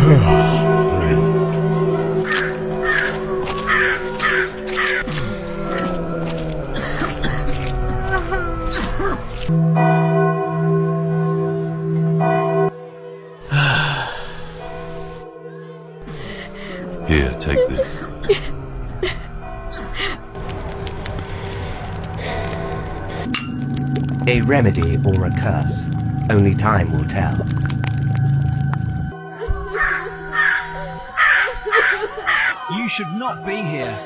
Here, take this. A remedy or a curse. Only time will tell. You should not be here.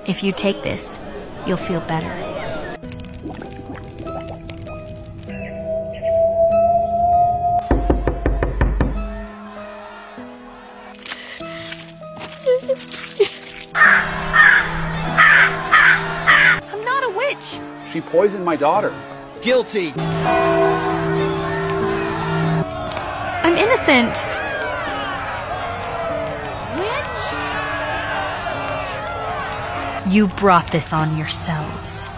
If you take this, you'll feel better. I'm not a witch. She poisoned my daughter. Guilty. I'm innocent. You brought this on yourselves.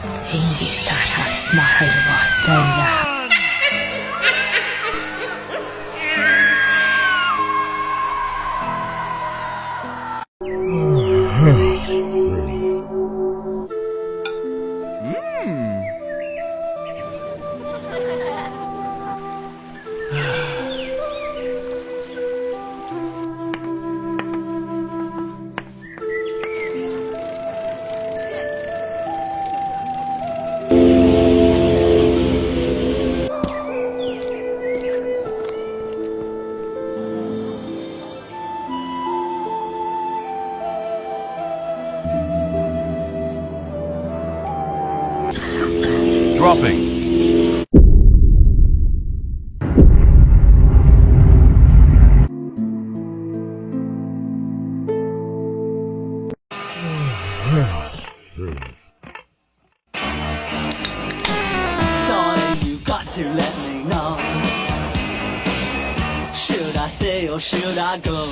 Dropping. Darling, you got to let me know. Should I stay or should I go?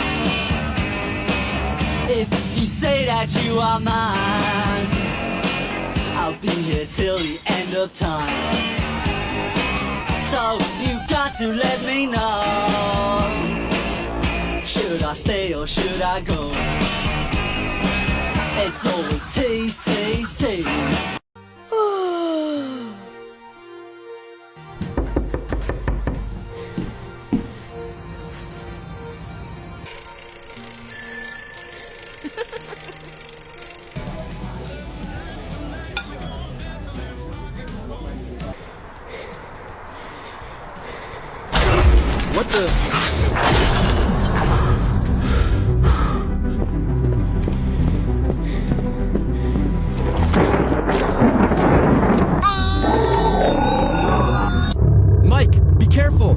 If you say that you are mine, I'll be here till the end of time. So you got to let me know. Should I stay or should I go? It's always tease, tease, tease. What the? Mike, be careful.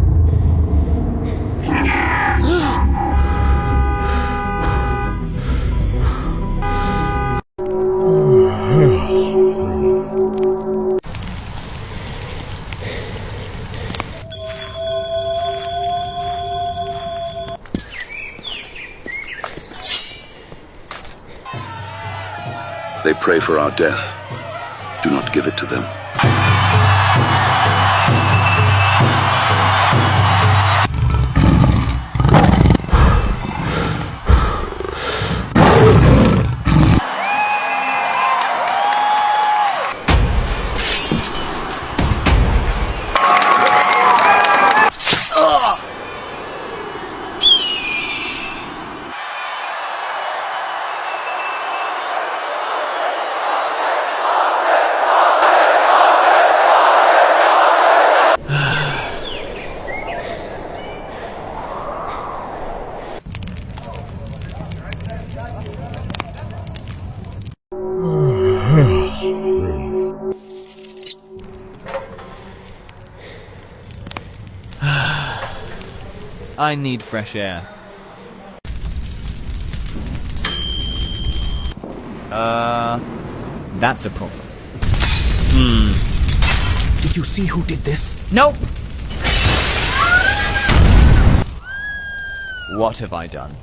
They pray for our death. Do not give it to them. I need fresh air. That's a problem. Did you see who did this? Nope! What have I done?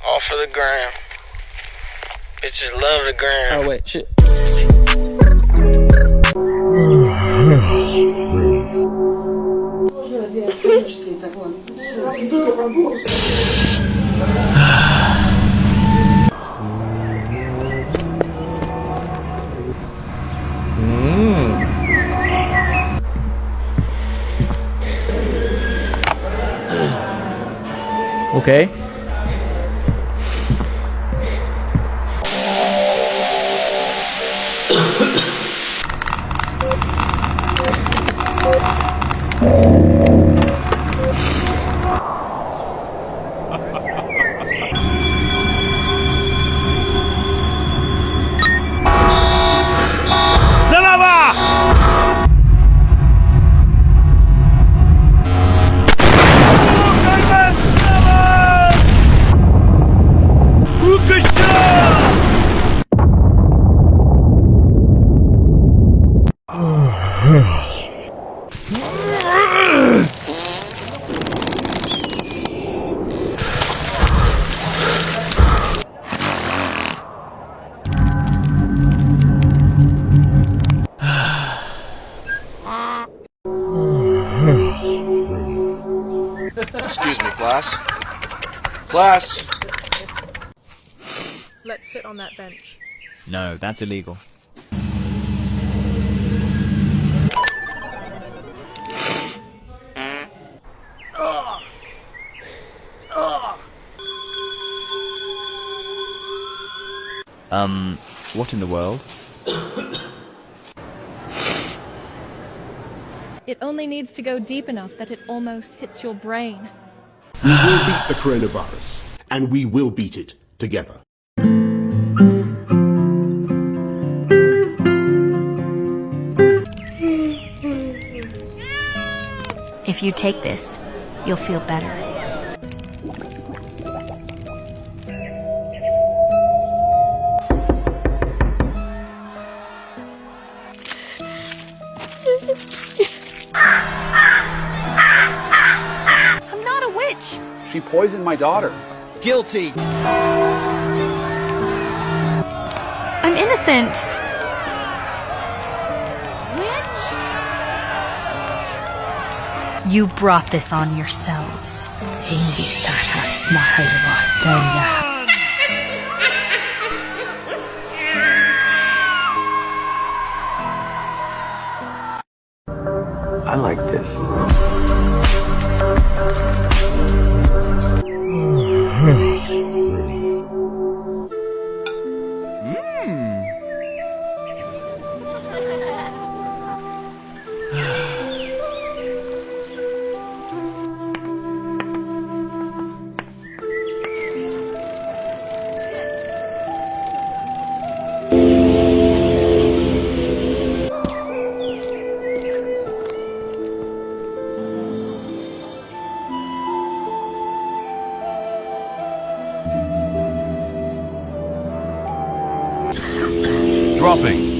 All for the gram. Bitches love the gram. Oh wait, shit. Okay. Excuse me, class. Class! Let's sit on that bench. No, that's illegal. What in the world? It only needs to go deep enough that it almost hits your brain. We will beat the coronavirus, and we will beat it together. If you take this, you'll feel better. I'm not a witch. She poisoned my daughter. Guilty. I'm innocent. You brought this on yourselves. I like this. Dropping.